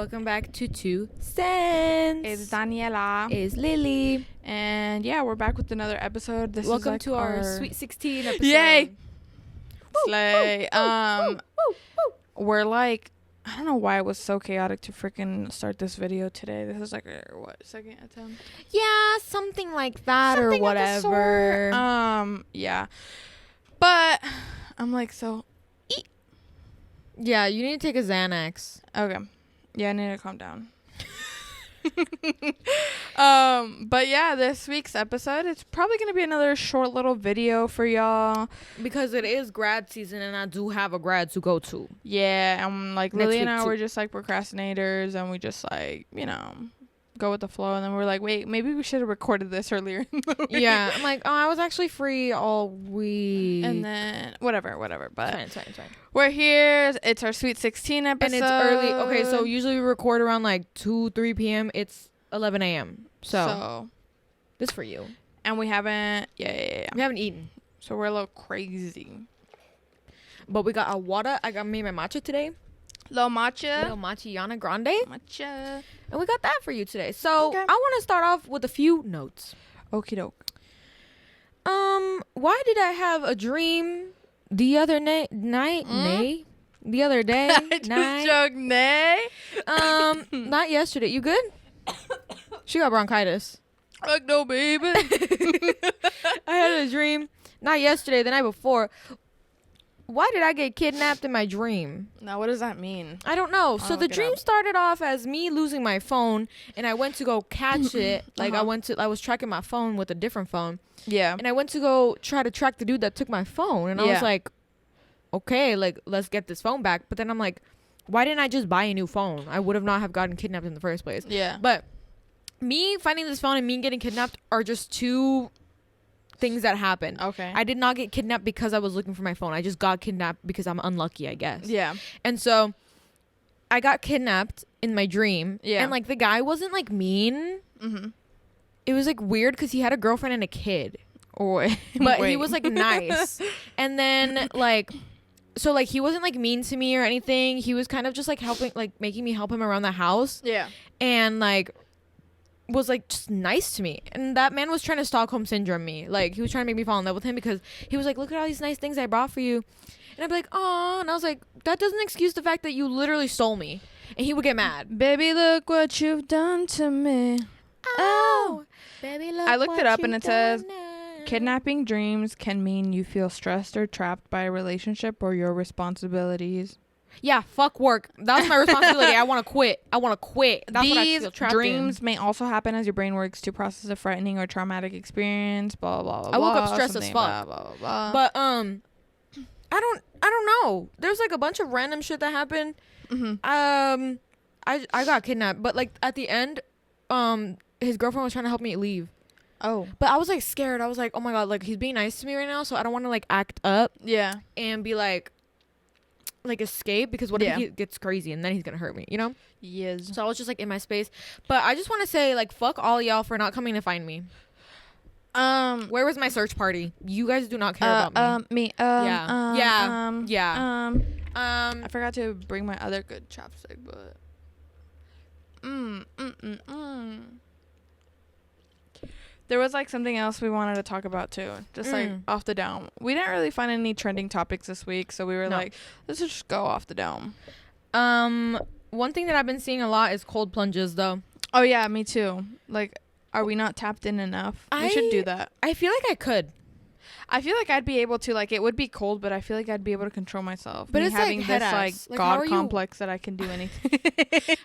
welcome back to 2 Cents. It's Daniela. It's Lili. And yeah, we're back with another episode. Welcome to our Sweet 16 episode. Yay! Woo, Slay. woo, We're like, I don't know why it was so chaotic to freaking start this video today. This is like second attempt? Yeah, something like that Something or of the whatever. sort. Yeah. But I'm like, Yeah, you need to take a Xanax. okay. Yeah, I need to calm down. But yeah, this week's episode, it's probably going to be another short little video for y'all. Because it is grad season and I do have a grad to go to. Yeah, like Next Lily and week I too. were just like procrastinators and we just like, go with the flow. And then we're like, wait, maybe we should have recorded this earlier in the week. Yeah, I'm like, I was actually free all week. And then whatever. But It's fine. we're here. It's our Sweet 16 episode. And it's early. Okay, so usually we record around like 3 p.m. It's 11 a.m. So this for you. And we haven't, yeah. We haven't eaten. So we're a little crazy. But we got a water. I made my matcha today. Little matcha. Little matcha grande. Matcha. And we got that for you today. So Okay. I want to start off with a few notes. Okie doke. Why did I have a dream the other night? The other day? Just joke, nay. Not yesterday. You good? She got bronchitis. Like, no, baby. I had a dream. Not yesterday, the night before. Why did I get kidnapped in my dream? Now, what does that mean? I don't know. So I'll the look it dream up. started off as me losing my phone, and I went to go catch it. Like I was tracking my phone with a different phone, Yeah. and I went to go try to track the dude that took my phone, and I Yeah. was like, okay, like let's get this phone back. But then I'm like, why didn't I just buy a new phone? I would have not have gotten kidnapped in the first place. Yeah. But me finding this phone and me getting kidnapped are just two things that happened. Okay. I did not get kidnapped because I was looking for my phone. I just got kidnapped because I'm unlucky, I guess. Yeah. And so I got kidnapped in my dream. Yeah. And like the guy wasn't like mean. Mm-hmm. It was like weird because he had a girlfriend and a kid. Wait. But he was like nice. And then like, so like he wasn't like mean to me or anything. He was kind of just like helping, like making me help him around the house. Yeah. And like was like just nice to me. And that man was trying to Stockholm syndrome me. Like he was trying to make me fall in love with him because he was like, look at all these nice things I brought for you. And I'd be like, oh, and I was like, that doesn't excuse the fact that you literally stole me. And he would get mad. Baby, look what you've done to me. Oh, baby, look I looked it what up and you it says, done now. Kidnapping dreams can mean you feel stressed or trapped by a relationship or your responsibilities. Yeah, fuck work. That's my responsibility. I want to quit. That's what I These feel trapped dreams in. may also happen as your brain works to process a frightening or traumatic experience. Blah blah blah. I woke up blah, stressed as something, fuck. Blah, blah, blah. But I don't know. There's like a bunch of random shit that happened. Mm-hmm. I got kidnapped, but like at the end, his girlfriend was trying to help me leave. Oh. But I was like scared. I was like, oh my god, like he's being nice to me right now, so I don't want to like act up Yeah. and be like escape, because what if he gets crazy and then he's gonna hurt me, you know? Yes. So I was just like in my space. But I just want to say like fuck all y'all for not coming to find me. Where was my search party? You guys do not care about me. Yeah. I forgot to bring my other good chapstick, but there was like something else we wanted to talk about too, just like off the dome. We didn't really find any trending topics this week, so we were like, let's just go off the dome. One thing that I've been seeing a lot is cold plunges though. Oh yeah, me too. Like, are we not tapped in enough? We should do that. I feel like I could. I feel like I'd be able to, like, it would be cold, but I feel like I'd be able to control myself. But Me it's having like this head-ass. like Like, god complex that I can do anything.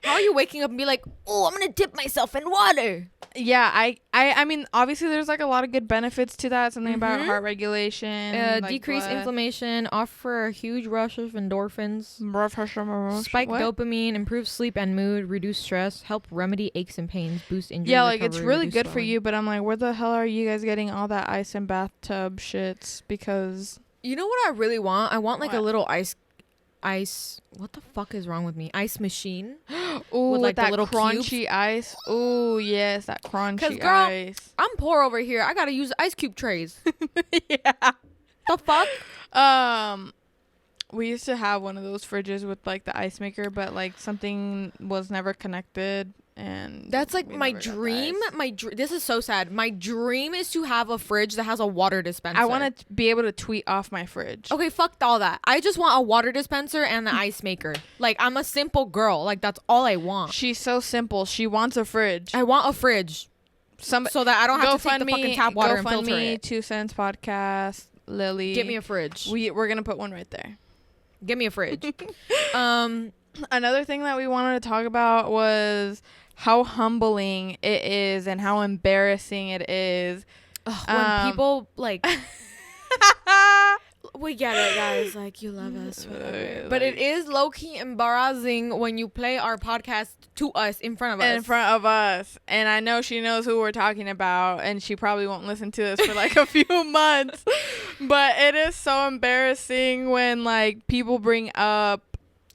How are you waking up and be like, oh, I'm gonna dip myself in water? Yeah, I mean, obviously there's like a lot of good benefits to that. Something about heart regulation, like Decrease inflammation, offer a huge rush of endorphins, spike dopamine, improve sleep and mood, reduce stress, help remedy aches and pains, boost injury Yeah, like recovery, it's really reduce good for swelling. you, but I'm like, where the hell are you guys getting all that ice and bathtub shits? Because you know what I really want? I want like a What? little ice. What the fuck is wrong with me? Ice machine. ooh, with, like, the that little crunchy ice. Ooh, yes, that crunchy girl, ice. I'm poor over here. I gotta use ice cube trays. Yeah. The fuck? we used to have one of those fridges with like the ice maker, but like something was never connected. And that's like my dream. This is so sad. My dream is to have a fridge that has a water dispenser. I want to be able to tweet off my fridge. Okay, fuck all that. I just want a water dispenser and the ice maker. Like, I'm a simple girl. Like, that's all I want. She's so simple. She wants a fridge. I want a fridge. So that I don't have to take the fucking tap water and filter it. 2 cents podcast, Lily. Get me a fridge. We're gonna put one right there. Get me a fridge. Another thing that we wanted to talk about was how humbling it is and how embarrassing it is. When people like we get it, guys, like, you love us, whatever. But it is low-key embarrassing when you play our podcast to us in front of us. And I know she knows who we're talking about, and she probably won't listen to this for like a few months, but it is so embarrassing when like people bring up,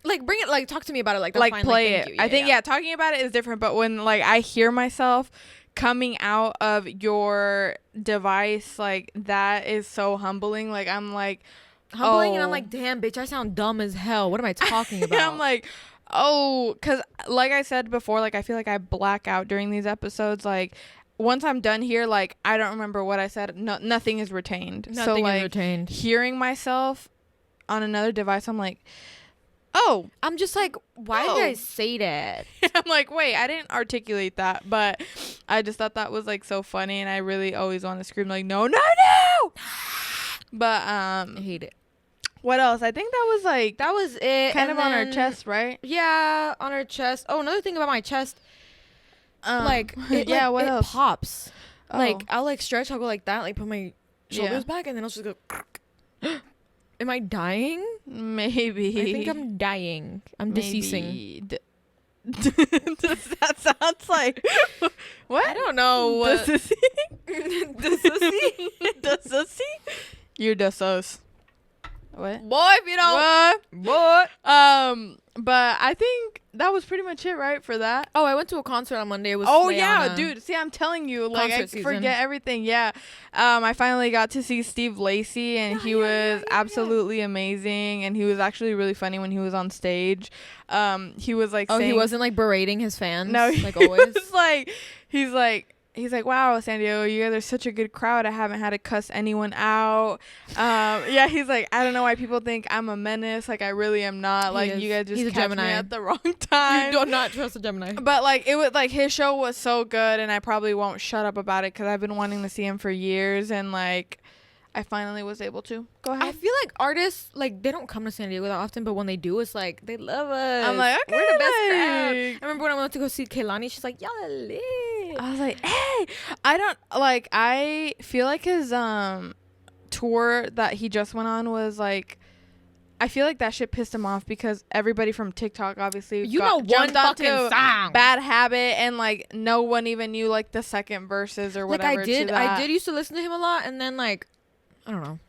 like, bring it, like, talk to me about it, like, that's like fine. play like, it. I think talking about it is different, but when like I hear myself coming out of your device, like, that is so humbling. Like, I'm like humbling, and I'm like, damn, bitch, I sound dumb as hell. What am I talking about? I'm like, because like I said before, like, I feel like I black out during these episodes. Like, once I'm done here, like, I don't remember what I said. Nothing is retained. Nothing is retained. Hearing myself on another device, I'm like, I'm just like, why did I say that? I'm like, wait, I didn't articulate that, but I just thought that was like so funny, and I really always want to scream like, no. But I hate it. What else? I think that was it. Kind of on our chest, right? Yeah, on our chest. Oh, another thing about my chest, like, it, yeah, what it else? pops. Oh. Like, I'll like stretch. I'll go like that. Like, put my shoulders back, and then I'll just go. Am I dying? Maybe. I think I'm dying. I'm deceasing. That sounds like what? I don't know. Deceasing? You're desus. What? Boy, if you don't. What? But I think that was pretty much it, right, for that. Oh, I went to a concert on Monday. It was dude. See, I'm telling you, like, I forget everything. Yeah. I finally got to see Steve Lacy, and he was absolutely amazing, and he was actually really funny when he was on stage. He was like, he wasn't like berating his fans. No, like always. He's like, wow, San Diego, you guys are such a good crowd. I haven't had to cuss anyone out. Yeah, he's like, I don't know why people think I'm a menace. Like, I really am not. Like, you guys just catch me at the wrong time. You do not trust a Gemini. But, like, it was, like, his show was so good, and I probably won't shut up about it because I've been wanting to see him for years, and, like, I finally was able to. Go ahead. I feel like artists, like, they don't come to San Diego that often, but when they do, it's like, they love us. I'm like, okay, we're the best crowd. I remember when I went to go see Kehlani, she's like, y'all are lit. I was like, hey, I feel like his tour that he just went on was like, I feel like that shit pissed him off because everybody from TikTok obviously one fucking song, Bad Habit, and like no one even knew like the second verses or whatever. Like I did used to listen to him a lot, and then like, I don't know.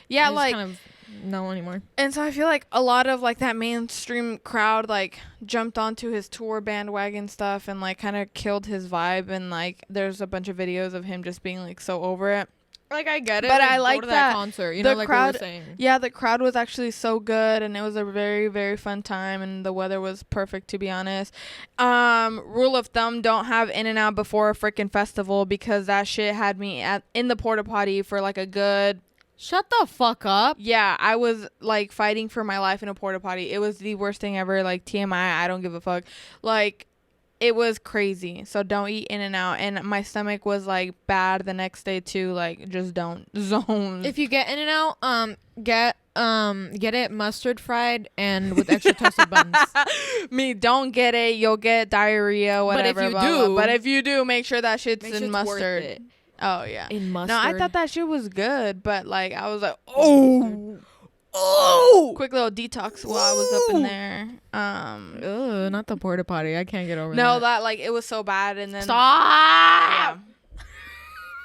Yeah, like kind of no anymore. And so I feel like a lot of like that mainstream crowd like jumped onto his tour bandwagon stuff and like kind of killed his vibe, and like there's a bunch of videos of him just being like so over it. Like, I get it, but like, I like that concert. You know, like crowd, we were saying. Yeah, the crowd was actually so good, and it was a very, very fun time, and the weather was perfect, to be honest. Rule of thumb: don't have In-N-Out before a freaking festival, because that shit had me in the porta potty for like a good. Shut the fuck up. Yeah, I was like fighting for my life in a porta potty. It was the worst thing ever. Like, TMI, I don't give a fuck. Like, it was crazy. So don't eat In-N-Out. And my stomach was like bad the next day too. Like, just don't zone. If you get In-N-Out, get it mustard fried and with extra toasted buns. Don't get it. You'll get diarrhea, whatever. But if you do, make sure that shit's in mustard. Worth it. Oh yeah. In mustard. No, I thought that shit was good, but like I was like, oh, quick little detox while I was up in there. Not the porta potty. I can't get over that. No, that like it was so bad, and then stop.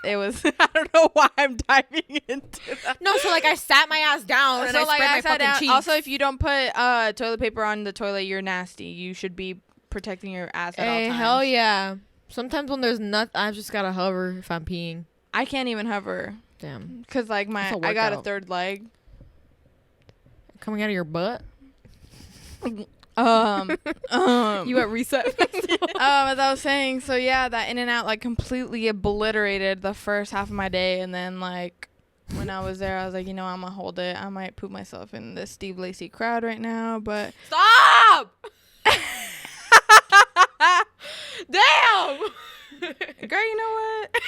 Yeah. It was. I don't know why I'm diving into that. No, so like I sat my ass down and I spread my fucking cheeks. Also, if you don't put toilet paper on the toilet, you're nasty. You should be protecting your ass at all times. Hell yeah. Sometimes when there's I've just gotta hover if I'm peeing. I can't even hover. Damn. Cause like I got a third leg. coming out of your butt? You at reset? as I was saying, so yeah, that In-N-Out like completely obliterated the first half of my day, and then like when I was there, I was like, you know, I'm gonna hold it. I might poop myself in this Steve Lacy crowd right now, but Stop! Damn! girl, you know what?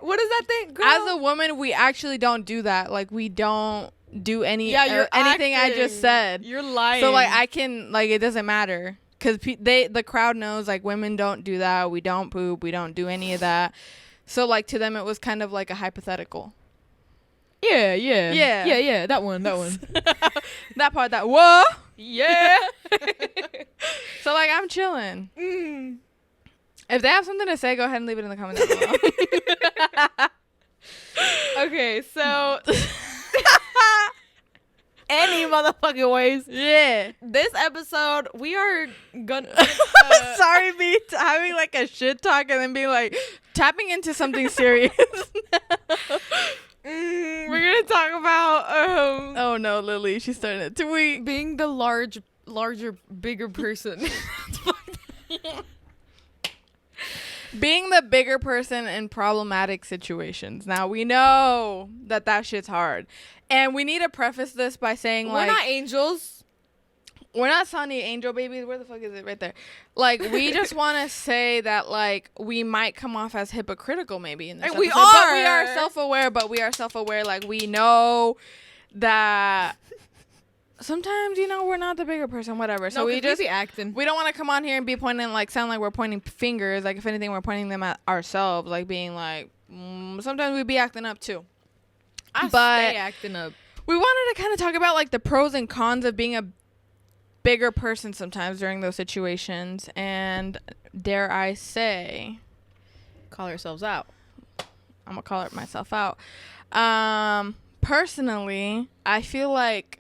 What is that thing, girl? As a woman, we actually don't do that. Like, we don't do any you're anything I acting. just said. You're lying. So like I can like it doesn't matter because the crowd knows like women don't do that. We don't poop. We don't do any of that. So like to them it was kind of like a hypothetical. Yeah. That one. That part. That whoa. Yeah. So like I'm chilling. Mm. If they have something to say, go ahead and leave it in the comments below. Okay, so any motherfucking ways. Yeah. This episode, we are gonna. Sorry, me having like a shit talk and then being like tapping into something serious. We're gonna talk about oh no, Lily, she's starting to tweet. being the larger, bigger person. Being the bigger person in problematic situations. Now, we know that shit's hard. And we need to preface this by saying, We're not angels. We're not Sunny Angel babies. Where the fuck is it? Right there. Like, we just want to say that, like, we might come off as hypocritical maybe in this episode. We are. But we are self-aware. Like, we know that sometimes, you know, we're not the bigger person, whatever. So we just be acting. we don't want to come on here and be pointing, like, sound like we're pointing fingers. Like, if anything, we're pointing them at ourselves, like being like, sometimes we be acting up too. But stay acting up. We wanted to kind of talk about like the pros and cons of being a bigger person sometimes during those situations, and dare I say, Call ourselves out. I'm gonna call it myself out. Personally, I feel like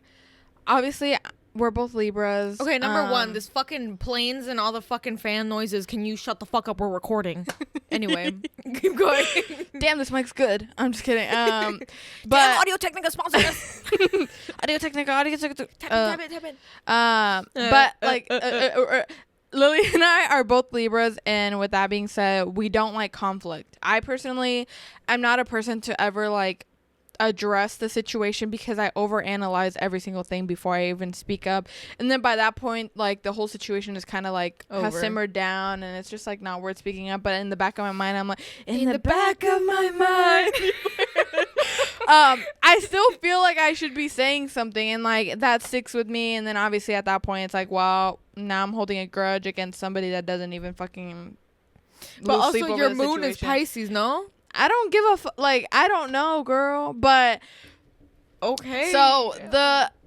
obviously we're both Libras. Okay, number one, this fucking planes and all the fucking fan noises. Can you shut the fuck up? We're recording. Anyway, keep going. Damn, this mic's good. I'm just kidding. But But Audio Technica sponsor us. Audio Technica. Tap it. But like Lily and I are both Libras, and with that being said, we don't like conflict. I personally am not a person to ever like address the situation because I overanalyze every single thing before I even speak up, and then by that point like the whole situation is kind of like has simmered down and it's just like not worth speaking up. But in the back of my mind I'm like in the back of my mind I still feel like I should be saying something, and like that sticks with me. And then obviously at that point it's like, well, now I'm holding a grudge against somebody that doesn't even fucking but lose also sleep over your the moon is situation. Pisces, no? I don't give a like I don't know, girl, but okay. so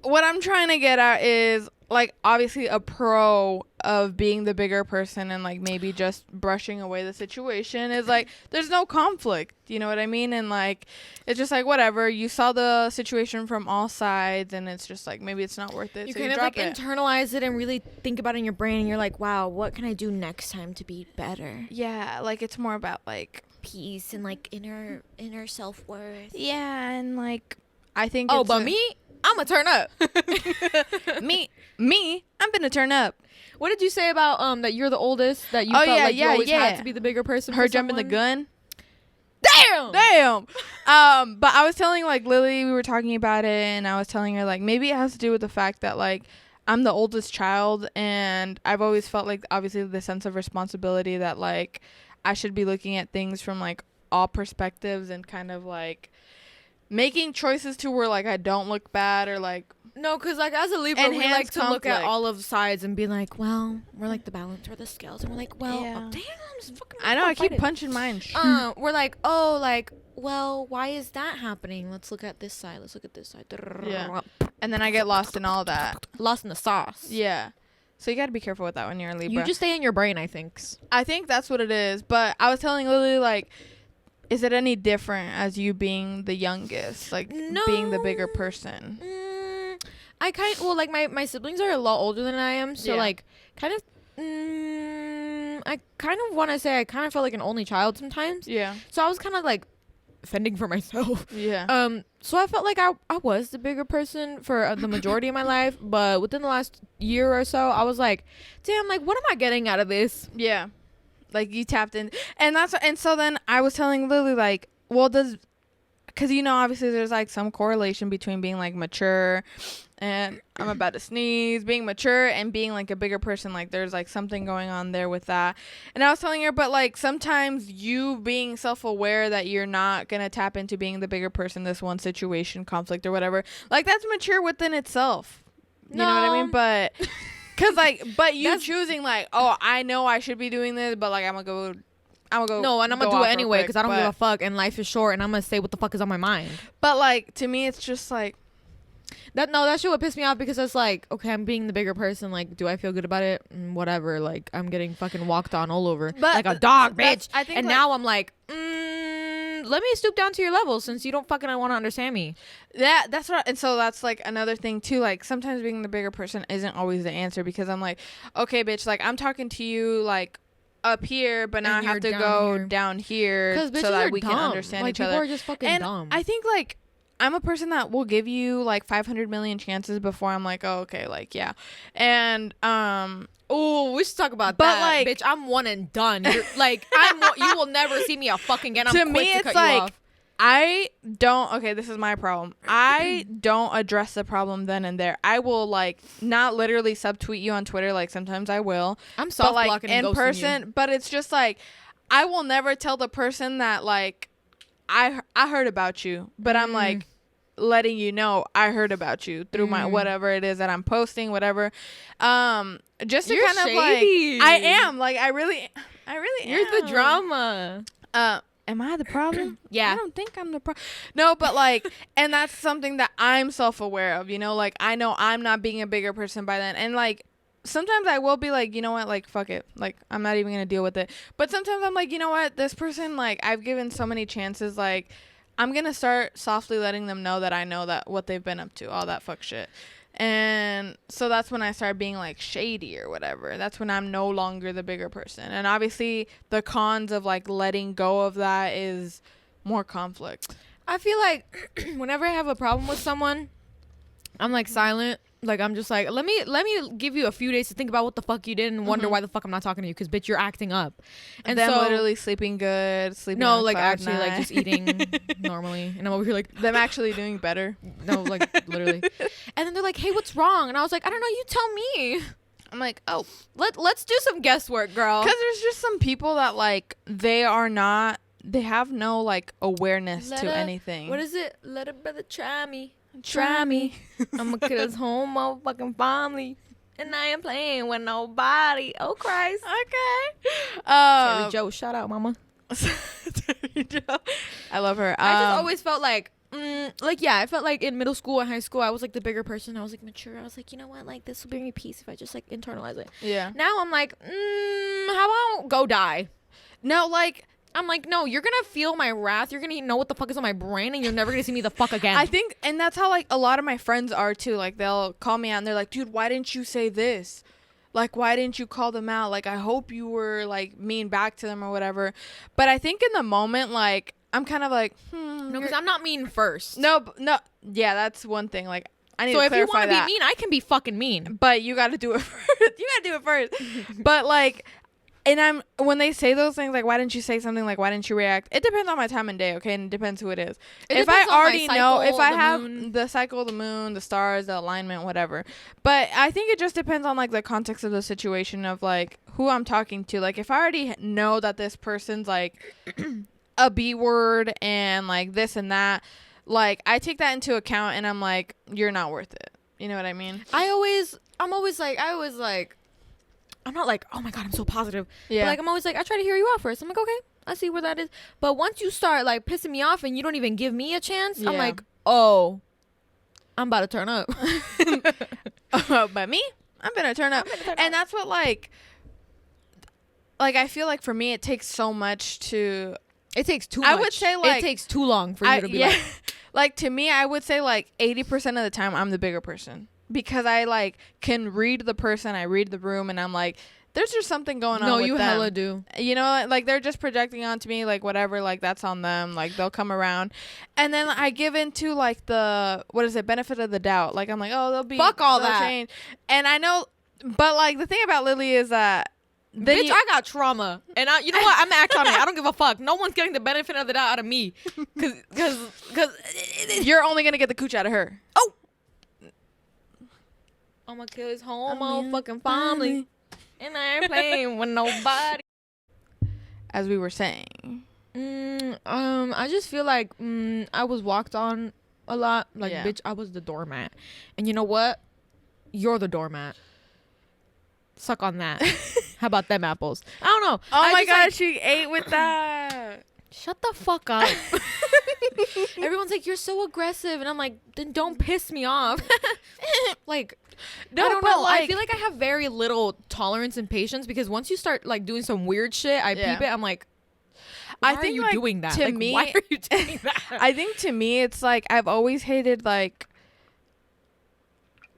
what I'm trying to get at is like obviously a pro of being the bigger person and like maybe just brushing away the situation is like there's no conflict, you know what I mean? And like it's just like whatever, you saw the situation from all sides and it's just like maybe it's not worth it. You so kind you of drop like it. internalize it and really think about it in your brain, and you're like, wow, what can I do next time to be better? Yeah, like it's more about like Peace and like inner self-worth. yeah, and like I think Oh, it's but me, I'm gonna turn up. me, I'm gonna turn up. What did you say about that you're the oldest, that you felt like you always had to be the bigger person? Her for jumping the someone? gun. Damn. But I was telling like Lily, we were talking about it, and I was telling her like maybe it has to do with the fact that like I'm the oldest child, and I've always felt like obviously the sense of responsibility that like I should be looking at things from like all perspectives and kind of like making choices to where like I don't look bad or like No, because like as a Libra, we enhance like to look at conflict. all of sides and be like, well, we're like the balance or the scales, and we're like, well, Yeah. oh, damn, I'm just fucking. I know I keep fighting. punching mine. We're like, oh, like, well, why is that happening? Let's look at this side. Let's look at this side. Yeah. And then I get lost in all that. Lost in the sauce. Yeah. So you got to be careful with that when you're a Libra. You just stay in your brain, I think. I think that's what it is. But I was telling Lily, like, is it any different as you being the youngest? Like, being the bigger person? I kind well, like, my siblings are a lot older than I am. So, Yeah. like, kind of, I kind of want to say I kind of felt like an only child sometimes. Yeah. So I was kind of like, fending for myself. Yeah. So I felt like I was the bigger person for the majority of my life, but within the last year or so, I was like, damn, like, what am I getting out of this? Yeah. Like, you tapped in. And so then I was telling Lily, like, well, because, you know, obviously there's, like, some correlation between being, like, mature and I'm about to sneeze, being mature and being, like, a bigger person. Like, there's, like, something going on there with that. And I was telling her, but, like, sometimes you being self-aware that you're not going to tap into being the bigger person, this one situation, conflict or whatever, like, that's mature within itself. You know what I mean? But, because, like, but you choosing, like, oh, I know I should be doing this, but, like, I'm going to go. No, and I'm gonna do it anyway because I don't give a fuck, and life is short, and I'm gonna say what the fuck is on my mind. But, like, to me, it's just like that shit would piss me off because it's like, okay, I'm being the bigger person. Like, do I feel good about it? Whatever. Like, I'm getting fucking walked on all over like a dog, bitch. I think, and now I'm like, let me stoop down to your level since you don't fucking want to understand me. That's what. And so that's like another thing too. Like, sometimes being the bigger person isn't always the answer because I'm like, okay, bitch. Like, I'm talking to you like up here, but now I have to go down here so that we can understand each other. People are just fucking dumb. I think, like, I'm a person that will give you like 500 million chances before I'm like, oh, okay, like, yeah. And oh, we should talk about that. Like, bitch, I'm one and done. You're, like, you will never see me a fucking again. I'm to quick me, to it's cut like, you off. I don't. Okay, this is my problem. I don't address the problem then and there. I will, like, not literally subtweet you on Twitter. Like, sometimes I will. I'm soft blocking and ghosting in person. You. But it's just like, I will never tell the person that, like, I heard about you, but I'm like letting you know I heard about you through my whatever it is that I'm posting, whatever. Just to kind of shady. like, I am like, I really am. You're the drama. Am I the problem? Yeah. I don't think I'm the problem. No, but like, and that's something that I'm self-aware of, you know, like, I know I'm not being a bigger person by then. And like, sometimes I will be like, you know what, like, fuck it. Like, I'm not even going to deal with it. But sometimes I'm like, you know what, this person, like, I've given so many chances, like, I'm going to start softly letting them know that I know that what they've been up to, all that fuck shit. And so that's when I start being like shady or whatever. That's when I'm no longer the bigger person. And obviously the cons of like letting go of that is more conflict. I feel like whenever I have a problem with someone, I'm like silent. Like, I'm just like, let me give you a few days to think about what the fuck you did and wonder why the fuck I'm not talking to you, because bitch, you're acting up. And then literally sleeping good, no, like actually like just eating normally, and I'm over here like them actually doing better. No, like literally. And then they're like, hey, what's wrong? And I was like, I don't know, you tell me. I'm like, oh, let's do some guesswork, girl. Because there's just some people that like they have no like awareness to anything. What is it? Let a brother try me. Try me. I'm a kid's home motherfucking family. And I ain't playing with nobody. Oh, Christ. Okay. Terry Joe, shout out, mama. Terry Joe. I love her. I just always felt like, yeah, I felt like in middle school and high school, I was like the bigger person. I was like mature. I was like, you know what? Like, this will bring me peace if I just like internalize it. Yeah. Now I'm like, how about go die? No, like, I'm like, no, you're going to feel my wrath. You're going to know what the fuck is on my brain, and you're never going to see me the fuck again. I think, and that's how, like, a lot of my friends are, too. Like, they'll call me out, and they're like, dude, why didn't you say this? Like, why didn't you call them out? Like, I hope you were, like, mean back to them or whatever. But I think in the moment, like, I'm kind of like, No, because I'm not mean first. No. Yeah, that's one thing. Like, I need to clarify that. So if you want to be mean, I can be fucking mean. But you got to do it first. You got to do it first. But, like... And when they say those things, like, why didn't you say something? Like, why didn't you react? It depends on my time and day, okay? And it depends who it is. If I already know, if I have the cycle of the moon, the stars, the alignment, whatever. But I think it just depends on, like, the context of the situation of, like, who I'm talking to. Like, if I already know that this person's, like, a B word and, like, this and that, like, I take that into account and I'm like, you're not worth it. You know what I mean? I'm always like, I'm not like, oh my God, I'm so positive. Yeah. But like, I'm always like, I try to hear you out first. I'm like, okay, I see where that is. But once you start like pissing me off and you don't even give me a chance, I'm like, oh, I'm about to turn up. But me, I'm gonna turn up. And that's what like I feel like for me, it takes so much to. It takes too much. I would say like it takes too long for you to be like. Like to me, I would say like 80% of the time, I'm the bigger person. Because I like can read the person, I read the room, and I'm like, there's just something going on No, with you them. hella do. You know, like they're just projecting onto me, like whatever, like that's on them. Like they'll come around, and then I give into like the benefit of the doubt. Like I'm like, oh, Fuck all they'll that. change. And I know, but like the thing about Lily is that Bitch, I got trauma, and you know what? I'm gonna act on it. I don't give a fuck. No one's getting the benefit of the doubt out of me, cause you're only gonna get the cooch out of her. Oh, I'm gonna kill his whole motherfucking family, and I ain't playing with nobody. As we were saying, I just feel like I was walked on a lot. Like, Yeah. bitch, I was the doormat, and you know what? You're the doormat. Suck on that. How about them apples? I don't know. oh my god, like, she ate with that. shut the fuck up. Everyone's like, you're so aggressive, and I'm like, then don't piss me off. Like, No, I don't but, know. like- I feel like I have very little tolerance and patience, because once you start like doing some weird shit, I Yeah. peep it. I'm like, why I think are you like, doing that? to Like, me, why are you doing that? I think to me, it's like I've always hated like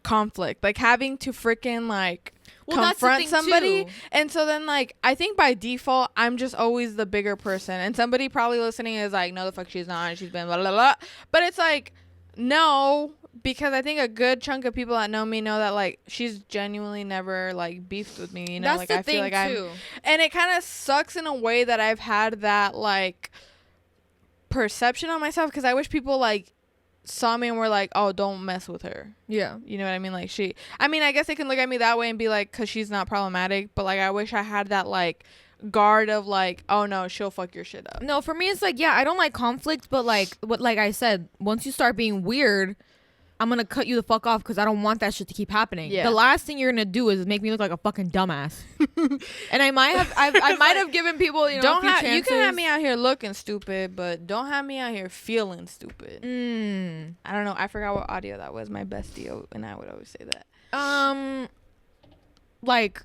conflict, like having to freaking like Well, that's the confront thing, somebody. too. And so then like I think by default I'm just always the bigger person, and somebody probably listening is like, no the fuck she's not, she's been blah blah blah. But it's like, no, because I think a good chunk of people that know me know that like she's genuinely never like beefed with me, you know. That's Like the I feel thing like too. and it kind of sucks in a way that I've had that like perception on myself, because I wish people like saw me and were like, oh, don't mess with her. Yeah. You know what I mean? Like I guess they can look at me that way and be like, because she's not problematic, but like I wish I had that like guard of like, oh no, she'll fuck your shit up. No, for me it's like, yeah, I don't like conflict, but like what, like I said, once you start being weird, I'm gonna cut you the fuck off, because I don't want that shit to keep happening. Yeah. The last thing you're gonna do is make me look like a fucking dumbass. And I might have, I might have given people, you know, Don't a few have chances. you can have me out here looking stupid, but don't have me out here feeling stupid. I don't know. I forgot what audio that was. My bestie and I would always say that. Like,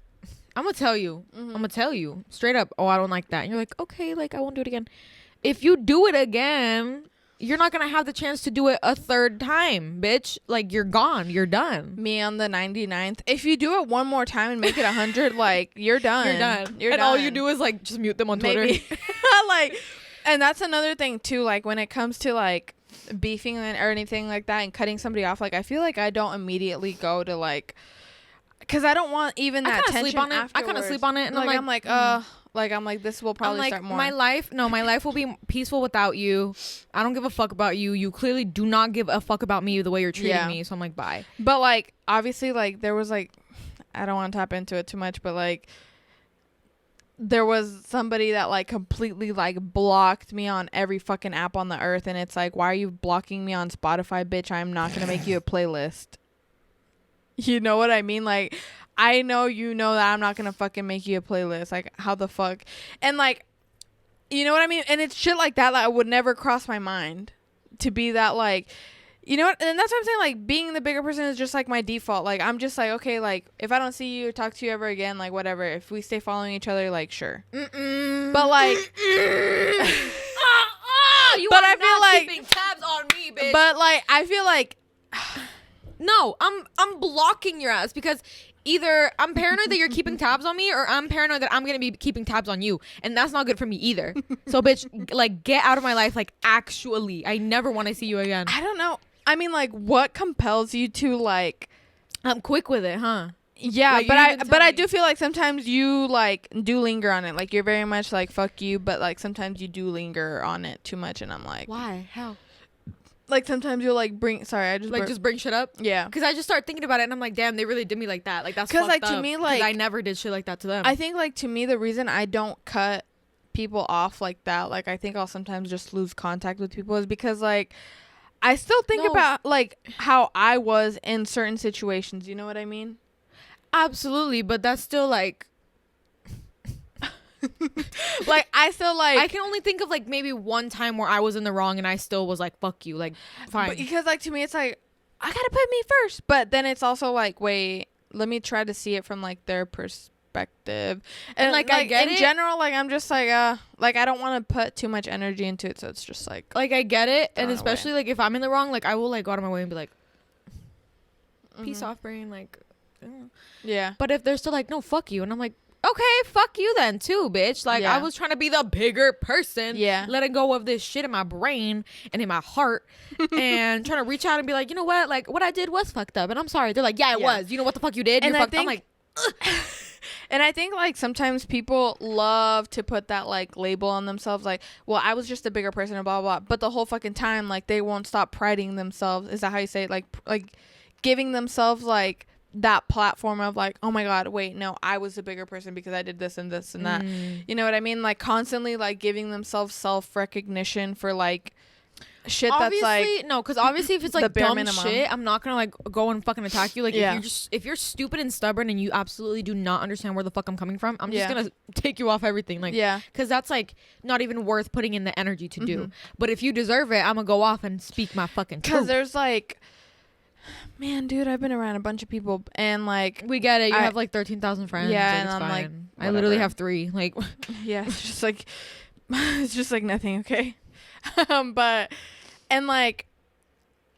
I'm gonna tell you, Mm-hmm. I'm gonna tell you straight up. Oh, I don't like that. And you're like, okay, like I won't do it again. If you do it again, you're not gonna have the chance to do it a third time, bitch. Like, you're gone. You're done. Me on the 99th. If you do it one more time and make it 100, like you're done. You're done. You're and done. all you do is like just mute them on Twitter. Maybe. Like, and that's another thing too. Like when it comes to like beefing or anything like that and cutting somebody off, like I feel like I don't immediately go to like, because I don't want even that I kind of tension sleep on it. I kind of afterwards. sleep on it, and like, I'm like, I'm like this will probably I'm like, start more. my life will be peaceful without you. I don't give a fuck about you. You clearly do not give a fuck about me the way you're treating me. So I'm like, bye. But like obviously like there was like, I don't want to tap into it too much, but like there was somebody that like completely like blocked me on every fucking app on the earth, and it's like, why are you blocking me on Spotify, bitch? I'm not gonna make you a playlist. You know what I mean? Like, I know you know that I'm not gonna fucking make you a playlist. Like, how the fuck? And like, you know what I mean? And it's shit like that that would never cross my mind to be that like, you know what? And that's what I'm saying. Like, being the bigger person is just like my default. Like, I'm just like, okay, like if I don't see you or talk to you ever again, like whatever. If we stay following each other, like sure. But like, you but are I feel not like, keeping tabs on me, bitch. but like, I feel like. No, I'm blocking your ass, because either I'm paranoid that you're keeping tabs on me, or I'm paranoid that I'm gonna be keeping tabs on you, and that's not good for me either. So bitch, like get out of my life. Like actually, I never want to see you again. I don't know. I mean, like, what compels you to like? I'm quick with it, huh? Yeah, Like, but you even tell I me. do feel like sometimes you like do linger on it. Like you're very much like fuck you, but like sometimes you do linger on it too much, and I'm like, Why? How? like sometimes you'll like bring. Sorry, I just Like just bring shit up? yeah. Because I just start thinking about it, and I'm like, damn, they really did me like that. Like that's 'Cause, fucked like, to up, me, 'cause like, I never did shit like that to them. I think like to me the reason I don't cut people off like that, like I think I'll sometimes just lose contact with people, is because like I still think No. about like how I was in certain situations. You know what I mean? Absolutely, but that's still like. Like I still like I can only think of like maybe one time where I was in the wrong and I still was like, fuck you, like fine. because like to me it's like I gotta put me first, but then it's also like, wait, let me try to see it from like their perspective, and like, I get in it. general, like I'm just like I don't want to put too much energy into it, so it's just like I get it, and Thrown especially like if I'm in the wrong, like I will like go out of my way and be like, peace off, brain, like. yeah. But if they're still like, no, fuck you, and I'm like, okay, fuck you then too, bitch. Like, Yeah. I was trying to be the bigger person. Yeah. Letting go of this shit in my brain and in my heart and trying to reach out and be like, you know what? Like, what I did was fucked up. And I'm sorry. They're like, yeah, it was. You know what the fuck you did? And You're I fucked up. I'm like, and I think like sometimes people love to put that like label on themselves, like, well, I was just a bigger person and blah blah blah. But the whole fucking time, like, they won't stop priding themselves. Is that how you say it? Like giving themselves like that platform of like, oh my god, wait, no, I was a bigger person because I did this and this and that. You know what I mean? Like constantly like giving themselves self recognition for like shit obviously, that's like no, because obviously if it's like the bare dumb minimum. shit, I'm not gonna like go and fucking attack you. Like Yeah. if you're stupid and stubborn and you absolutely do not understand where the fuck I'm coming from, I'm just Yeah. gonna take you off everything. Like, yeah. because that's like not even worth putting in the energy to do. Mhm. But if you deserve it, I'm gonna go off and speak my fucking Because truth. there's like, man, dude, I've been around a bunch of people and like, We get it. You I- have like 13,000 friends. Yeah, like, and it's I'm like, fine. I literally whatever. have 3. Like, yeah, it's just like, it's just like nothing. Okay. But, and like,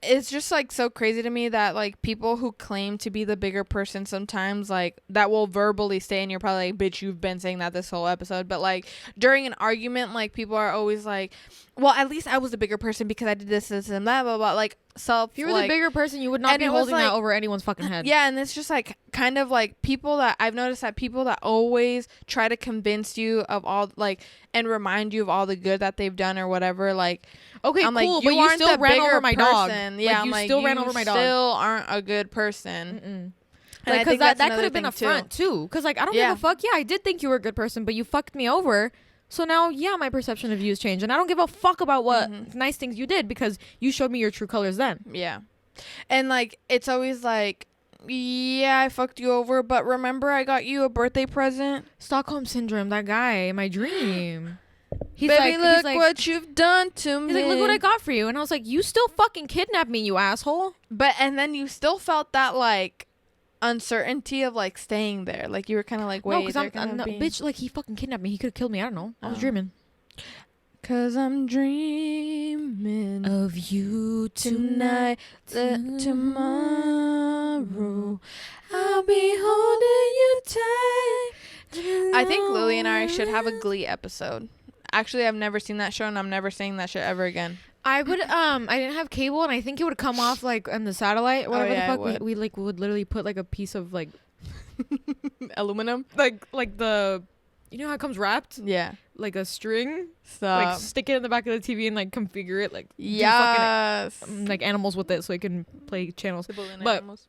it's just like so crazy to me that like people who claim to be the bigger person sometimes like that will verbally say, and you're probably like, bitch, you've been saying that this whole episode, but like during an argument, like people are always like, well, at least I was the bigger person because I did this and blah blah blah, like self. if you were like, the bigger person, you would not and be it was, holding that like- over anyone's fucking head. yeah, and it's just like kind of like people that I've noticed that people that always try to convince you of all like and remind you of all the good that they've done or whatever, like, Okay, I'm cool, like, but you aren't still the ran bigger over my dog. person. Like, Yeah, you I'm like, still ran over my dog. Still aren't a good person. And And like, I because think that that's could have been another a thing, front too. Because like, I don't Yeah. give a fuck. Yeah, I did think you were a good person, but you fucked me over. So now, yeah, my perception of you has changed, and I don't give a fuck about what nice things you did because you showed me your true colors then. Yeah. And like it's always like, yeah, I fucked you over, but remember I got you a birthday present? Stockholm syndrome, that guy, my dream. He's Baby, look he's like, what you've done to me. he's like, look what I got for you, and I was like, you still fucking kidnapped me, you asshole. But and then you still felt that like uncertainty of like staying there. Like you were kind of like, wait, No, because they're I'm gonna no, be- bitch. Like he fucking kidnapped me. He could have killed me. I don't know. I was Oh. dreaming 'Cause I'm dreaming of you tonight, tomorrow I'll be holding you tight. I think Lily and I should have a Glee episode. Actually, I've never seen that show, and I'm never saying that shit ever again. I would I didn't have cable, and I think it would come off like on the satellite, whatever yeah, the it fuck. would. We like would literally put like a piece of like Aluminum? like the, you know how it comes wrapped, Yeah. like a string, Stop. like stick it in the back of the TV and like configure it, like do Yes. fucking, like animals with it so it can play channels. The balloon but- animals.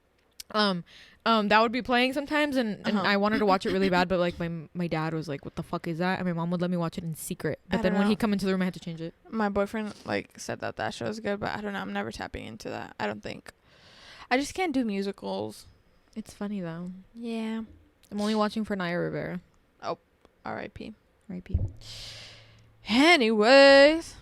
That would be playing sometimes, and Uh-huh. I wanted to watch it really bad, but like my dad was like, what the fuck is that? And my mom would let me watch it in secret, I but then don't when know. he come into the room I had to change it. My boyfriend like said that show is good, but I don't know. I'm never tapping into that. I don't think. I just can't do musicals. It's funny though. Yeah. I'm only watching for Naya Rivera. R.I.P. R.I.P. Anyways.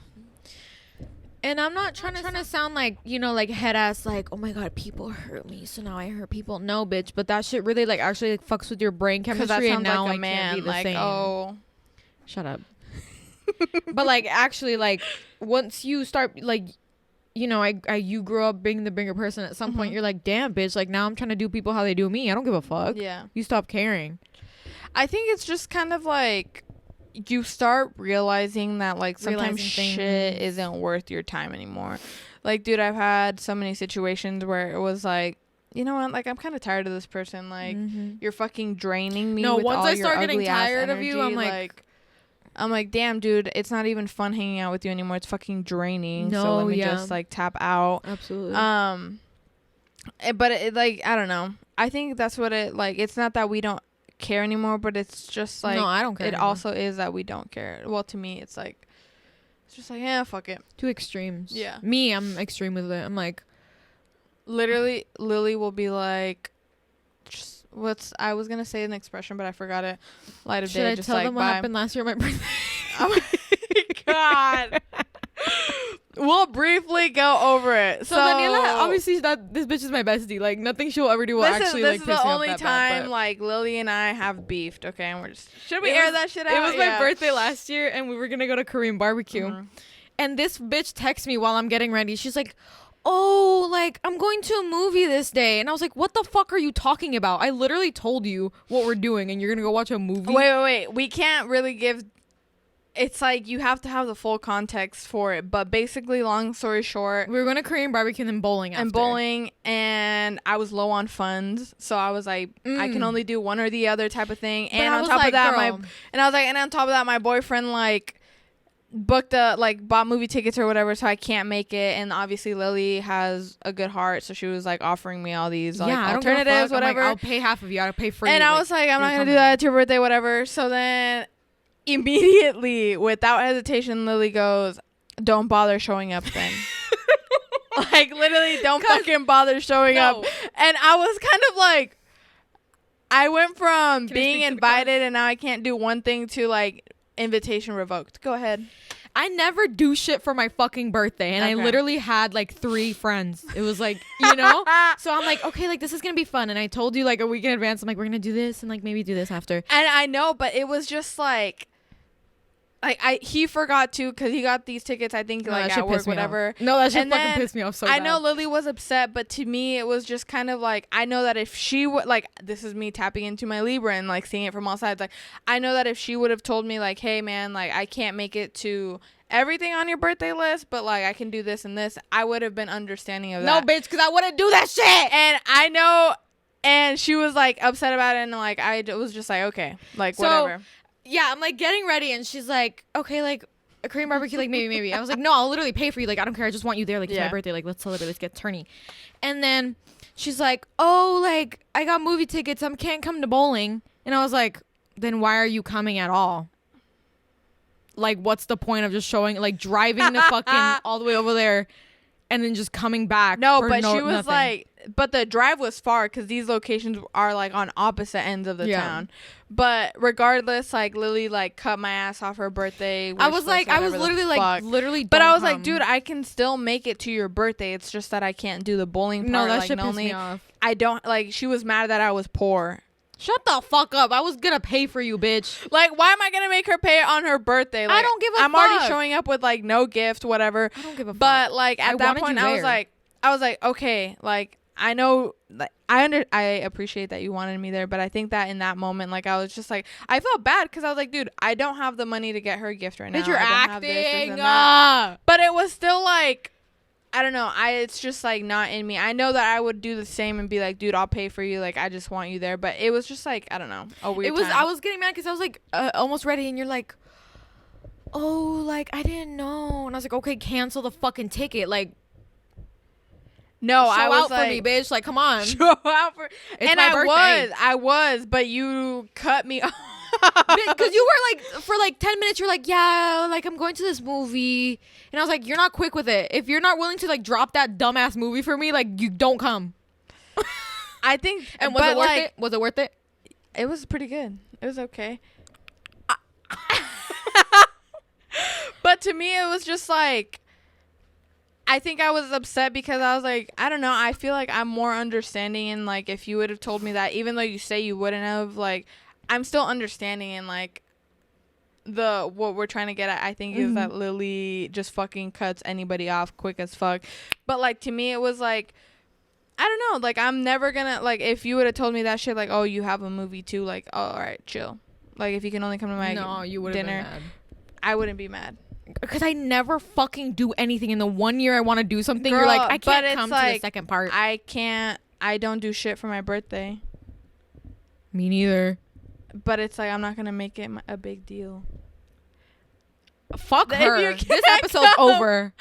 And I'm not trying to sound like, you know, like head ass, like, oh my god, people hurt me, so now I hurt people. No, bitch, but that shit really like actually like fucks with your brain Because chemistry, that and sounds now like I a man. can't be the Like, same. oh. Shut up. But like actually, like once you start like, you know, you grow up being the bigger person. At some point, Mhm. you're like, damn, bitch, like now I'm trying to do people how they do me. I don't give a fuck. Yeah. You stop caring. I think it's just kind of like you start realizing that like sometimes Realizing shit things. isn't worth your time anymore. Like, dude, I've had so many situations where it was like, you know what? Like, I'm kind of tired of this person. Like, Mhm. you're fucking draining me. No, with once all I your start getting ugly-ass tired of you, I'm energy. I'm like, damn, dude, it's not even fun hanging out with you anymore. It's fucking draining. So No, let me yeah. just like tap out. Absolutely. But it, like, I don't know. I think that's what it like. It's not that we don't care anymore, but it's just like no, I don't care. it anymore. also is that we don't care. Well, to me, it's like it's just like, yeah, fuck it. Two extremes. Yeah. Me, I'm extreme with it. I'm like, Literally, Lily will be like, just what's I was gonna say an expression, but I forgot it. Light of should day. I Just tell like, them what bye. happened last year at my birthday? Oh my god. We'll briefly go over it. So Daniela, obviously this bitch is my bestie. Like nothing she'll ever do will actually this like is piss the me off only that time bad, but like Lily and I have beefed. Okay, and we're just should we It air was- that shit out? it was my Yeah. birthday last year, and we were gonna go to Korean barbecue. Mhm. And this bitch texts me while I'm getting ready. She's like, oh, like, I'm going to a movie this day. And I was like, what the fuck are you talking about? I literally told you what we're doing and you're going to go watch a movie. Wait. We can't really give... It's like you have to have the full context for it. But basically, long story short... We were going to Korean barbecue and then bowling after. And bowling, and I was low on funds. So I was like, I can only do one or the other type of thing. But And I on was top like, of that, girl. and on top of that, my boyfriend, like... bought movie tickets or whatever, so I can't make it. And obviously Lily has a good heart, so she was like offering me all these like alternatives, whatever. Like, I'll pay half of you. I'll pay for you. And I was like, I'm not gonna do that at your birthday, whatever. So then immediately, without hesitation, Lily goes, "Don't bother showing up then." Like literally, don't fucking bother showing up. And I was kind of like, I went from being invited and now I can't do one thing to like invitation revoked. Go ahead. I never do shit for my fucking birthday, and I literally had like 3 friends. It was like, you know, so I'm like, okay, like this is gonna be fun. And I told you like a week in advance, I'm like, we're gonna do this and like maybe do this after. And I know, but it was just like he forgot to, because he got these tickets, I think, like at work, whatever. No, that shit fucking pissed me off so bad. I know Lily was upset, but to me it was just kind of like, I know that if she would, like, this is me tapping into my Libra and like seeing it from all sides, like I know that if she would have told me like, hey man, like I can't make it to everything on your birthday list, but like I can do this and this, I would have been understanding of that. No, bitch, because I wouldn't do that shit. And I know, and she was like upset about it, and like I was just like, okay, like whatever. Yeah, I'm like getting ready, and she's like, okay, like a Korean barbecue, like maybe. I was like, no, I'll literally pay for you. Like, I don't care. I just want you there. Like, it's my birthday. Like, let's celebrate. Let's get turny. And then she's like, oh, like I got movie tickets. I can't come to bowling. And I was like, then why are you coming at all? Like, what's the point of just showing, like driving the fucking all the way over there and then just coming back? No, but she was like, but the drive was far because these locations are like on opposite ends of the town. But regardless, like Lily like cut my ass off her birthday. I was like, I was literally like, literally. But I was like, dude, I can still make it to your birthday. It's just that I can't do the bowling part. No, that like, shit pissed me off. I don't like. She was mad that I was poor. Shut the fuck up. I was gonna pay for you, bitch. Like, why am I gonna make her pay on her birthday? Like, I don't give a fuck. I'm already showing up with like no gift, whatever. I don't give a fuck. But like at that point, I was like, okay, like I know, like I appreciate that you wanted me there, but I think that in that moment, like I was just like, I felt bad because I was like, dude, I don't have the money to get her a gift right now. Bitch, you're acting. But it was still like, I don't know. It's just like not in me. I know that I would do the same and be like, dude, I'll pay for you. Like, I just want you there. But it was just like, I don't know, a weird time. I was getting mad because I was like almost ready, and you're like, oh, like I didn't know, and I was like, okay, cancel the fucking ticket. Like, no, show I was out like, for me, bitch. Like, come on, show out for. It's my birthday. I was, but you cut me off. Because you were like, for like 10 minutes, you're like, yeah, like I'm going to this movie. And I was like, you're not quick with it. If you're not willing to like drop that dumbass movie for me, like you don't come. I think. And was it worth it? Was it worth it? It was pretty good. It was okay. But to me, it was just like, I think I was upset because I was like, I don't know. I feel like I'm more understanding. And like, if you would have told me that, even though you say you wouldn't have, like, I'm still understanding, and like what we're trying to get at, I think, is that Lily just fucking cuts anybody off quick as fuck. But like to me, it was like, I don't know, like I'm never gonna, like if you would have told me that shit, like, oh, you have a movie too, like, oh, all right, chill. Like if you can only come to my dinner, I wouldn't be mad. Because I never fucking do anything. In the 1 year I want to do something, you're like, I can't come to the second part. I don't do shit for my birthday. Me neither. But it's like, I'm not going to make it a big deal. Fuck her. This episode's over.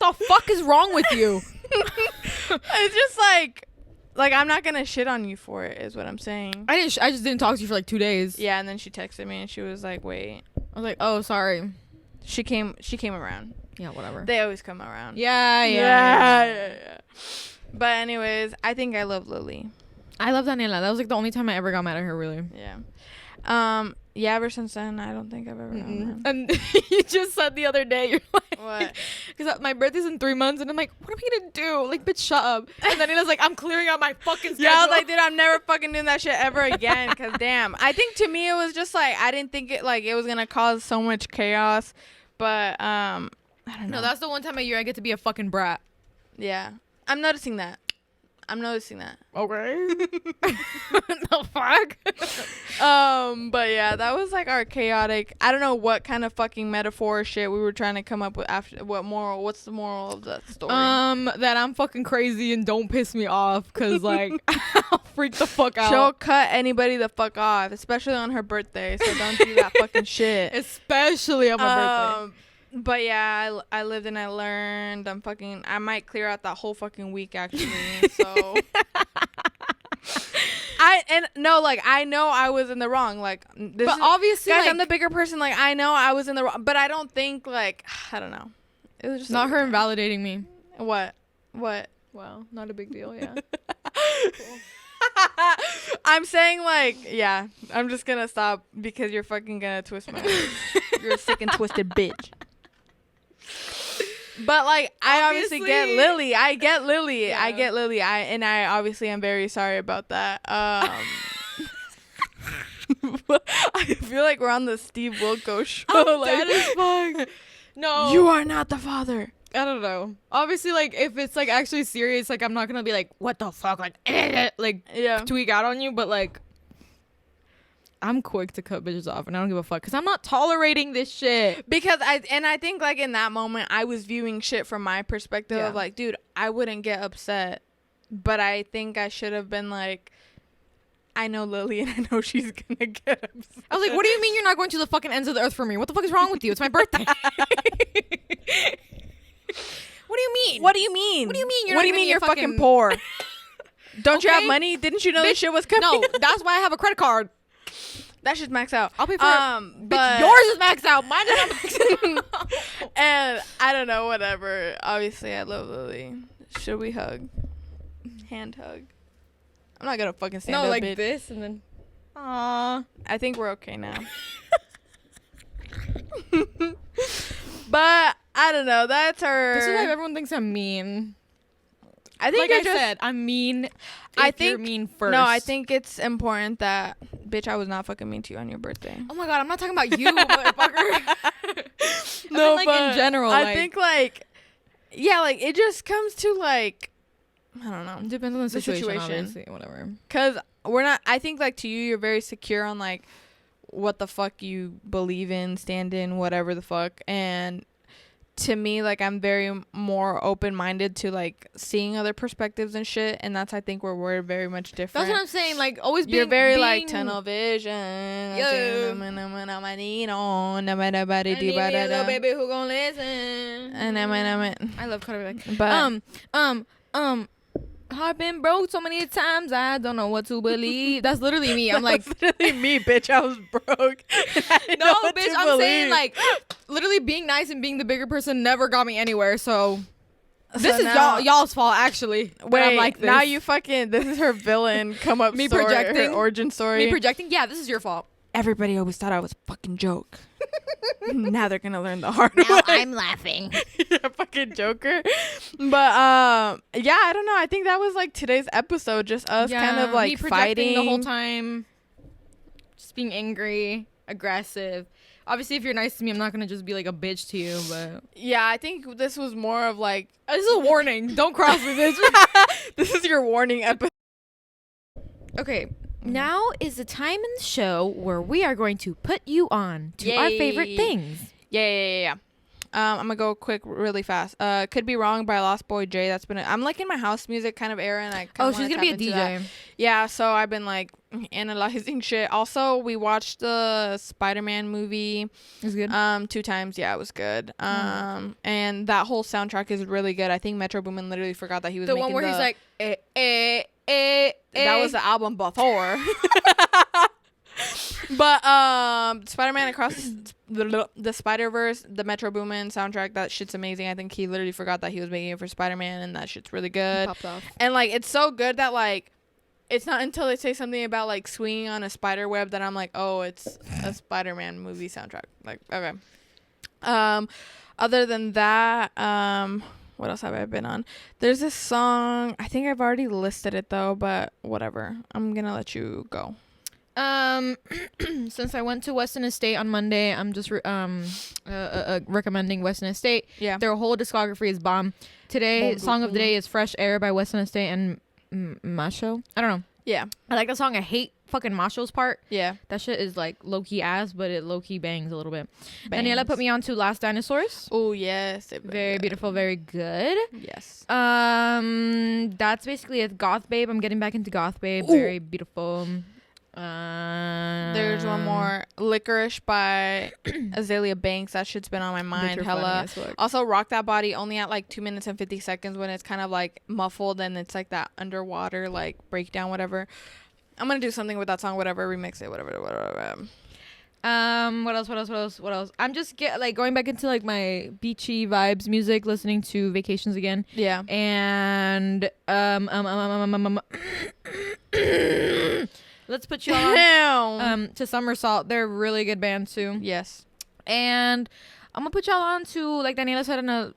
The fuck is wrong with you? It's just like I'm not going to shit on you for it, is what I'm saying. I just didn't talk to you for like 2 days. Yeah, and then she texted me and she was like, wait. I was like, oh, sorry. She came around. Yeah, whatever. They always come around. Yeah. But anyways, I think I love Lily. I love Daniela. That was like the only time I ever got mad at her, really. Yeah. Yeah, ever since then, I don't think I've ever gotten mad. And you just said the other day, you're like, what? Because my birthday's in 3 months, and I'm like, what am I gonna do? Like, bitch, shut up. And then Daniela's like, I'm clearing out my fucking schedule. Yeah, I was like, dude, I'm never fucking doing that shit ever again. Because damn, I think to me it was just like, I didn't think it was gonna cause so much chaos, but I don't know. No, that's the one time a year I get to be a fucking brat. Yeah. I'm noticing that. Okay. The fuck? But yeah, that was like our chaotic. I don't know what kind of fucking metaphor shit we were trying to come up with after. What's the moral of that story? That I'm fucking crazy and don't piss me off, cause like I'll freak the fuck out. She'll cut anybody the fuck off, especially on her birthday. So don't do that fucking shit. Especially on my birthday. But yeah, I lived and I learned. I might clear out that whole fucking week actually. So I know I was in the wrong. Like, but obviously, guys, like, I'm the bigger person. Like, I know I was in the wrong, but I don't think like I don't know. It was just not her invalidating me. What? Well, not a big deal. Yeah. Cool. I'm saying like, yeah. I'm just gonna stop because you're fucking gonna twist my words. You're a sick and twisted bitch. But like, I obviously get Lily. I get Lily. Yeah. I get Lily. I obviously am very sorry about that. I feel like we're on the Steve Wilkos show. I'm like, dead as fuck. No, you are not the father. I don't know. Obviously, like, if it's like actually serious, like, I'm not gonna be like, what the fuck, like, tweak out on you. But like, I'm quick to cut bitches off, and I don't give a fuck, because I'm not tolerating this shit. Because I think like in that moment I was viewing shit from my perspective of like, dude, I wouldn't get upset, but I think I should have been like, I know Lily and I know she's gonna get upset. I was like, what do you mean you're not going to the fucking ends of the earth for me? What the fuck is wrong with you? It's my birthday. What do you mean? What do you mean? What do you mean? What do you mean you're fucking poor? Don't you have money? Didn't you know this shit was coming? No, that's why I have a credit card. That shit's maxed out. I'll pay for it. But yours is maxed out. Mine is not maxed out. And I don't know, whatever. Obviously, I love Lily. Should we hug? Hand hug. I'm not gonna fucking stand up, like bitch. this and then. Aww. I think we're okay now. But I don't know. That's her. This is why everyone thinks I'm mean. I think like I said, I'm mean. I think you're mean first. No, I think it's important that, bitch, I was not fucking mean to you on your birthday. Oh my god, I'm not talking about you, motherfucker. No, like in general. I think like, yeah, like it just comes to like, I don't know. It depends on the situation. Obviously, whatever. Cause we're not. I think like to you, you're very secure on like what the fuck you believe in, stand in, whatever the fuck, and to me, like, I'm very more open-minded to like seeing other perspectives and shit, and that's I think where we're very much different. That's what I'm saying. Like, always you're being very like tunnel vision. Yo. Baby, who gonna listen? I love Carter. But I've been broke so many times I don't know what to believe. That's literally me. I'm like, that's literally me, bitch. I was broke. No, bitch. I'm saying like, literally being nice and being the bigger person never got me anywhere. So this is y'all's fault, actually. Wait, I'm like this. Now you fucking. This is her villain come up. Me story, projecting. Her origin story. Me projecting. Yeah, this is your fault. Everybody always thought I was a fucking joke. Now they're gonna learn the hard way. Now I'm laughing. Yeah, fucking joker. But yeah, I don't know. I think that was like today's episode, just us kind of like me projecting fighting the whole time, just being angry, aggressive. Obviously, if you're nice to me, I'm not gonna just be like a bitch to you. But yeah, I think this was more of like, this is a warning. Don't cross me, bitch. This is your warning episode. Okay. Now is the time in the show where we are going to put you on to our favorite things. Yeah. I'm gonna go quick, really fast. Could Be Wrong by Lost Boy J. That's been I'm like in my house music kind of era, and I she's gonna be a DJ. That. Yeah, so I've been like analyzing shit. Also, we watched the Spider-Man movie. It was good. 2 times. Yeah, it was good. And that whole soundtrack is really good. I think Metro Boomin literally forgot that he was the making one where he's like, that was the album before. But Spider-Man Across the Spider-Verse, the Metro Boomin soundtrack, that shit's amazing. I think he literally forgot that he was making it for Spider-Man, and that shit's really good. Popped off. And like, it's so good that like, it's not until they say something about like swinging on a spider web that I'm like, oh, it's a Spider-Man movie soundtrack. Like, okay. Other than that, what else have I been on? There's this song. I think I've already listed it though, but whatever. I'm gonna let you go. Since I went to Western Estate on Monday, I'm just recommending Western Estate. Yeah. Their whole discography is bomb. Today, song of the day is "Fresh Air" by Western Estate and Macho. I don't know. Yeah. I like the song. I hate fucking Macho's part. Yeah. That shit is like low key ass, but it low key bangs a little bit. Bangs. Daniela put me on to Last Dinosaurs. Oh yes. Very beautiful, very good. Yes. That's basically it. Goth Babe. I'm getting back into Goth Babe. Ooh. Very beautiful. There's one more, Licorice by Azalea Banks. That shit's been on my mind hella. Also, Rock That Body only at like 2 minutes and 50 seconds when it's kind of like muffled and it's like that underwater like breakdown, whatever. I'm gonna do something with that song, whatever, remix it, whatever. What else? I'm just going back into like my beachy vibes music, listening to Vacations again. Yeah. And let's put you on to Somersault. They're a really good band too. Yes. And I'm gonna put y'all on to, like Daniela said in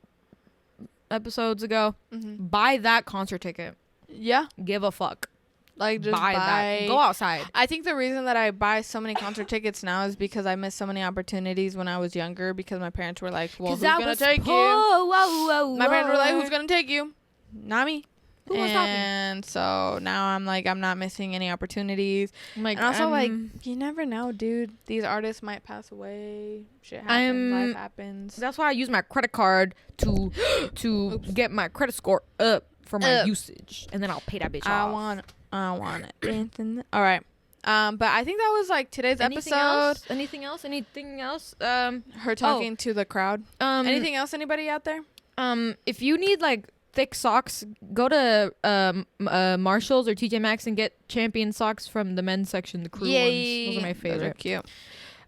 episodes ago, buy that concert ticket. Yeah. Give a fuck. Like, just buy that. Go outside. I think the reason that I buy so many concert tickets now is because I missed so many opportunities when I was younger, because my parents were like, well, who's gonna take you? My parents were like, who's gonna take you? Not me. Who was talking? And so now I'm like, I'm not missing any opportunities. Like, and also, like, you never know, dude. These artists might pass away. Shit happens. Life happens. That's why I use my credit card to get my credit score up for my usage, and then I'll pay that bitch off. I want it. All right. But I think that was like today's episode. Anything else? Her talking to the crowd. Anything else? Anybody out there? If you need like thick socks, go to Marshalls or TJ Maxx and get Champion socks from the men's section, the crew ones. Those are my favorite. Those are cute.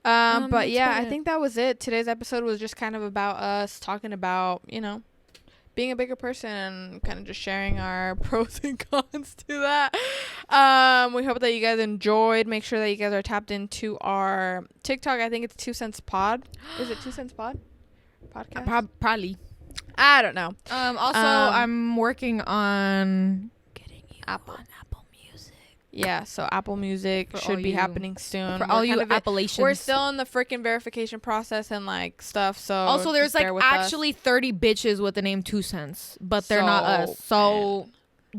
But yeah, I think that was it. Today's episode was just kind of about us talking about, you know, being a bigger person and kind of just sharing our pros and cons to that. We hope that you guys enjoyed. Make sure that you guys are tapped into our TikTok. I think it's 2 Cents Pod. Is it 2 Cents Pod? Podcast? Probably. I don't know. Also, I'm working on getting you on Apple Music. Yeah, so Apple Music should be happening soon. For all you Appalachians. We're still in the freaking verification process and like stuff. So also, there's like actually 30 bitches with the name 2 Cents, but they're not us. So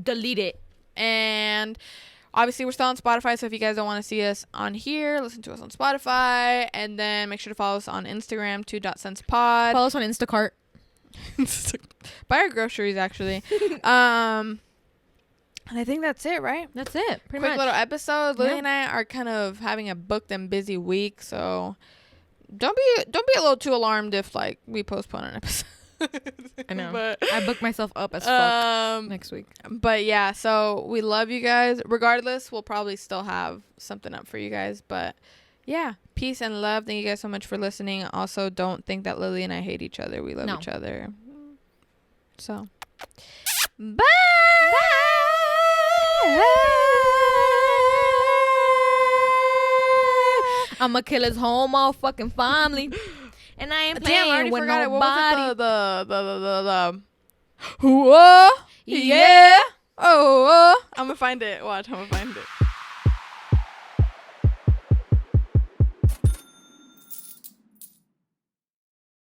delete it. And obviously, we're still on Spotify. So if you guys don't want to see us on here, listen to us on Spotify. And then make sure to follow us on Instagram, 2.CentsPod. Follow us on Instacart. Buy our groceries, actually. And I think that's it, right? That's it. Pretty Quick much. little episode. Lily and I are kind of having a booked and busy week, so don't be a little too alarmed if like we postpone an episode. I know. But I booked myself up as fuck next week. But yeah, so we love you guys. Regardless, we'll probably still have something up for you guys. But yeah, peace and love. Thank you guys so much for listening. Also, don't think that Lily and I hate each other. We love each other. So, bye. I'ma kill his whole motherfucking family. And I ain't playing I already with forgot nobody. It. What was it? The whoa, yeah. Oh, I'm gonna find it. Watch, I'm gonna find it.